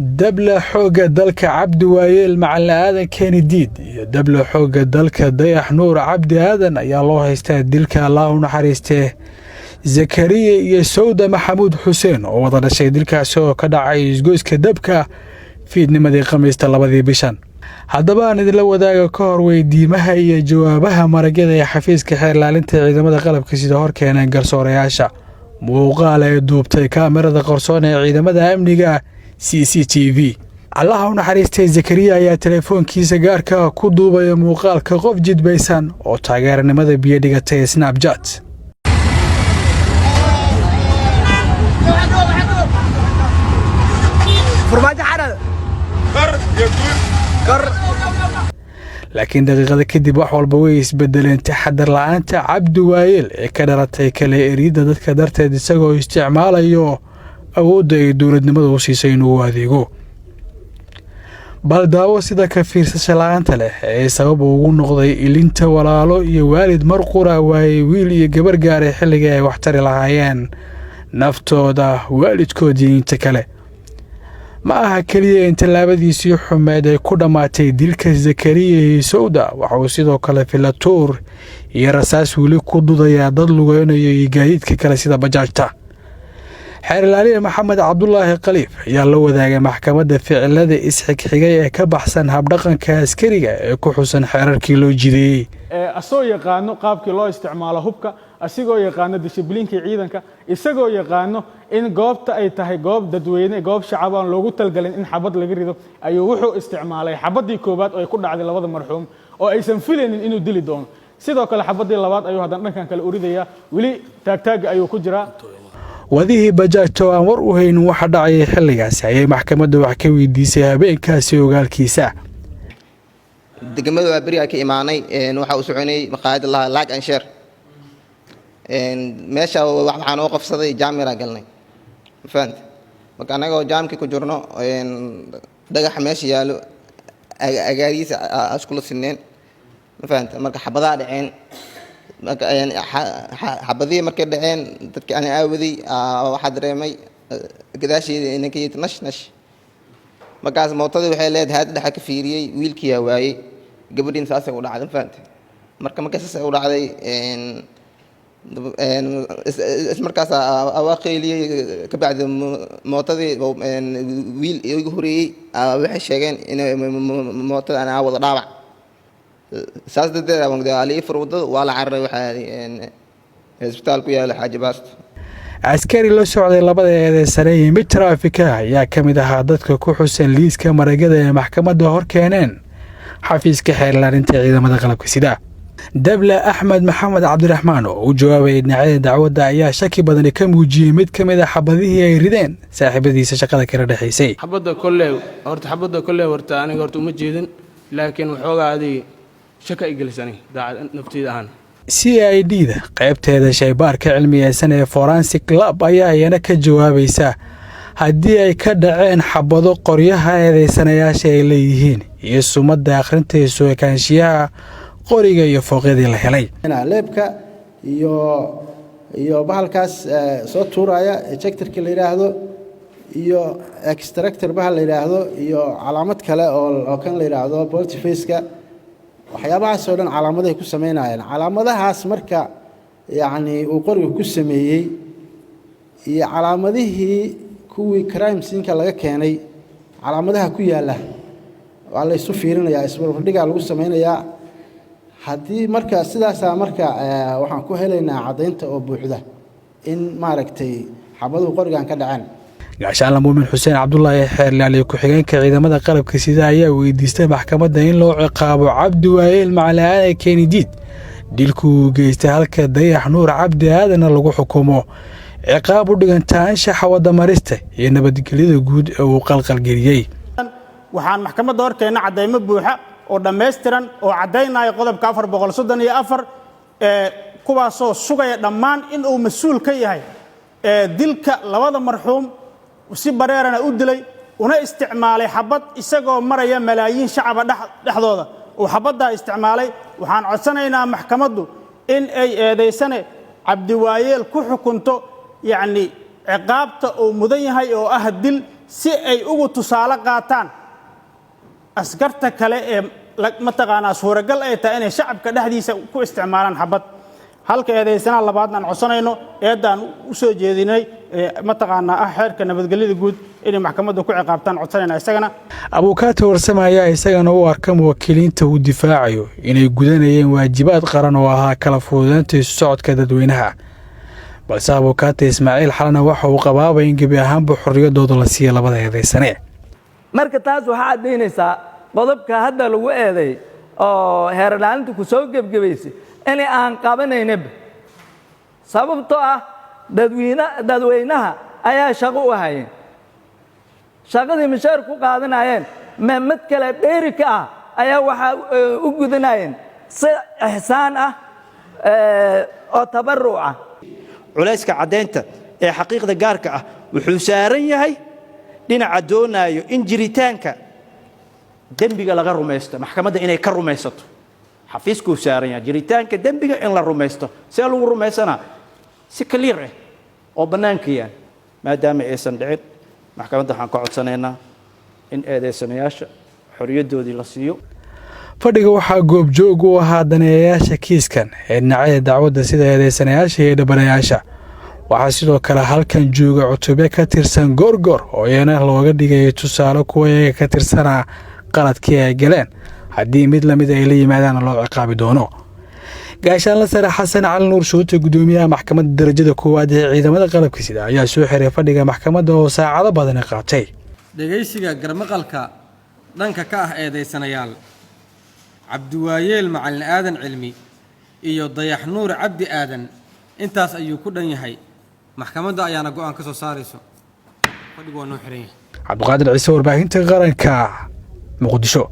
dabla xooga dalka cabdi waayeel macalin aadan keeni diid iyo dabla xooga dalka dayax nuur cabdi aadan ayaa loo haystaa dilka allah u naxariistee zakariya iyo sawda maxamuud xuseen oo wada dhashay dilkaasi oo ka dhacay isgoyska dabka fiidnimadii khamiista 2 bishan. haddaba aan idinla wadaaga ka hor weydiimaha iyo jawaabaha maragyada ee xafiiska xeer ilaalinta ciidamada qalabka sida hor keeneen garsoorayaasha muuqaal ay duubtay kaamirada qarsoon ee ciidamada amniga CCTV. allah u naxariistay zakariya ayaa telefoonkiisa gaarka ku duubaya muuqaalka qof jidbaysan oo taageeranimada biyo dhigatay Snapchat. laakiin daqiiqada kadib wax walba way isbedeleen taxadar la'aanta cabdi waayeel ee ka dhalatay kale eriyada dadka darteed isagoo isticmaalayo awoodda ay dowladnimadu u siisay inuu adeego. bal daawo sida ka fiirsasho la'aanta leh ee sabab ugu noqday ilinta walaalo iyo waalid mar qura waayay wiil iyo gabar gaaray xilligii ay wax tari lahaayeen naftooda waalidkoodii inta kale. ma aha kaliya in tallaabadiisii xumeed ay ku dhammaatay dilka zakariya iyo sawda, waxa uu sidoo kale filatuur iyo rasaas weli ku dudayaa dad lugeynayo iyo gaadiidka kale sida bajaajta. xeer ilaaliye maxamed cabdulaahi khaliif ayaa la wadaagay maxkamadda ficilada isxigxigay ee ka baxsan habdhaqanka askariga ee ku xusan xeerarkii loo jideeyey. asoo yaqaano qaabkii loo isticmaalo hubka, asigoo yaqaano dishibliinkii ciidanka, isagoo yaqaano in goobta ay tahay goob dadweyne, goob shacab aan loogu talgalin in xabad laga rido, ayuu wuxuu isticmaalay xabadii koobaad oo ay ku dhacday labada marxuum oo aysan filaynin inuu dili doono. sidoo kale xabadii labaad ayuu haddana dhankan kale u ridayaa, weli taagtaaga ayuu ku jiraa. wadihii bajaajta oo aan war u haynin waxa dhacayay xilligaasi ayay maxkamadda wax ka weydiisay habeenkaasi ogaalkiisa. degmada waa beri ka imaanay waxa uu soconay maqaayad la like and share meesha waxaan oo qofsaday jaamira galnay fahant marka anaga jaamki ku jirno dhagax meesha yaalo agaariisa askula sineen fahant marka xabadaha dhaceen marka xabadii markay dhaceen dadkii aan aawaday waxa dareemay gadaasheeda inay nash markaas mootadii waxay leedahay haad dhaxa ka fiiriyay wiilkii waayay gabadhiin saasay u dhacday fahant marka saasay u dhacday markaas awaaqeeliyay ka bacdi mootadii wiil igu horeeyay waxay sheegeen in mootada aan wada dhaawac saas dadada wangdaali furudada waa la carray waxa isbitaal ku yaala Xaaji Baasto. askari la socday labada eedeysane ee mid traafika ayaa ka mid ahaa dadka ku xusan liiska maragyada ee maxkamadda hor keeneen xafiiska xeer ilaalinta ciidamada qalabka sida. dabla axmed maxamed cabdiraxmaan oo u jawaabay dhinacyada dacwadda ayaa shaki badan ka muujiyay mid ka mid ah xabadihii ay rideen saaxiibadiisa shaqada kala dhaxaysay. xabadda kolle horta aniga horta uma jeedin, laakiin waxoogaa adig shaka ay gelisani nafteeda ahaan. CID-da qaybteeda shaybaarka cilmiyeysan ee Forensic Lab ayaa iyana ka jawaabaysa haddii ay ka dhaceen xabado qoryaha eedeysanayaasha ay leeyihiin iyo sumadda akhrinta soo ekaanshiyaha qoriga iyo fooqyadii la helay. leebka iyo bahalkaas soo tuuraya ejectorka la yiraahdo iyo extractor bahal la yiraahdo iyo calaamad kale oo kan la yiraahdo bolt face-ka waxyaabahaas oo dhan calaamadahay ku sameynayaan. calaamadahaas marka yacni uu qoriga ku sameeyey iyo calaamadihii kuwii crime scene-ka laga keenay calaamadaha ku yaala waa la isu fiirinayaa, isbarbardhigaa lagu sameynayaa. haddii marka sidaasa marka waxaan ku helaynaa caddaynta oo buuxda in maaragtay xabaduhu qorigan ka dhaceen. gaashaan muumin xuseen cabdulaahi xeer ilaaliye ku-xigeenka ciidamada qalabka sida ayaa weydiistay maxkamadda in loo ciqaabo cabdi waayeel macalin aadan keeni diid dilkuu geystay halka dayax nuur cabdi aadanna lagu xukumo ciqaab u dhiganta anshaxa wadamarista iyo nabadgelyada guud ee uu qalqalgeliyey. waxaan maxkamadda hor keenay caddaymo buuxa oo dhammaystiran oo caddaynaya qodobka 434 kuwaasoo sugaya dhammaan in uu mas-uul ka yahay dilka labada marxuum si bareerana u dilay una isticmaalay xabad isagoo maraya malaayiin shacab dhexdooda oo xabadda isticmaalay. waxaan codsanaynaa maxkamaddu in ay eedeysane cabdi waayeel ku xukunto yacni ciqaabta uu mudan yahay oo ah dil si ay ugu tusaale qaataan askarta kale ee mataqaanaa suuragal ay tahay inay shacabka dhexdiisa ku isticmaalaan xabad halka eedaysanaha labaadna aan codsanayno eedaan u soo jeedinay mataqaanaa xeerka nabadgelyada guud inay maxkamadda ku ciqaabtaan codsanayna isagana abukaata warsame ayaa isagana u arka muwakkiliinta uu difaacayo inay gudanayeen waajibaad qaran oo ahaa kala fududeynta isu socodka dadweynaha balse abukaata ismaaciil xalana waxa uu qabaabay in gebi ahaanba xorriyaddooda la siiya labada eedaysane marka taas waxaa caddaynaysaa qodobka hadda lagu eeday oo heerlaalinta ku soo gebgebaysay in aan qabanaynin sababtoo ah dadweynaha ayaa shaqo u hayeen shaqadii mishaar ku qaadanayeen mid kale dheeri ka ah ayaa waxaa u gudanayeen si ihsaan ah oo tabaruc ah culayska caddaynta ee xaqiiqda gaarka ah wuxuu saaran yahay dhinaca doonayo in jiritaanka dembiga laga rumaysto maxkamadda inay ka rumaysato xafiiskuu saaran yahay jiritaanka dembiga in la rumaysto see lagu rumaysanaa si clear ah oo bannaanka yaal maadaama aysan dhicin maxkamadda waxaan ka codsanaynaa in eedaysanayaasha xorriyaddoodii la siiyo fadhiga waxaa goobjoog u ahaa daneeyayaasha kiiskan ee dhinacyada dacwadda sida eedaysanayaasha iyo dhibanayaasha waxaa sidoo kale halkan jooga cutube ka tirsan goorgoor oo iyana looga dhigayay tusaale kuwa iyaga ka tirsanaa qaladkii ay galeen haddii mid lamid ay la yimaadaana loo ciqaabi doono gaashaanla sare xasan cali nuur shuute gudoomiyaha maxkamadda darajada koowaad ee ciidamada qalabka sida ayaa soo xiray fadhiga maxkamadda oo saacado badani qaatay dhegaysiga garmaqalka dhanka ka ah eedaysanayaal cabdiwaayeel macalin aadan cilmi iyo dayax nuur cabdi aadan intaas ayuu ku dhan yahay maxkamadda ayaana go'aan ka soo saarayso fadhigu waa noo xiran yahay cabdiqaadir ciise warbaahinta qaranka muqdisho.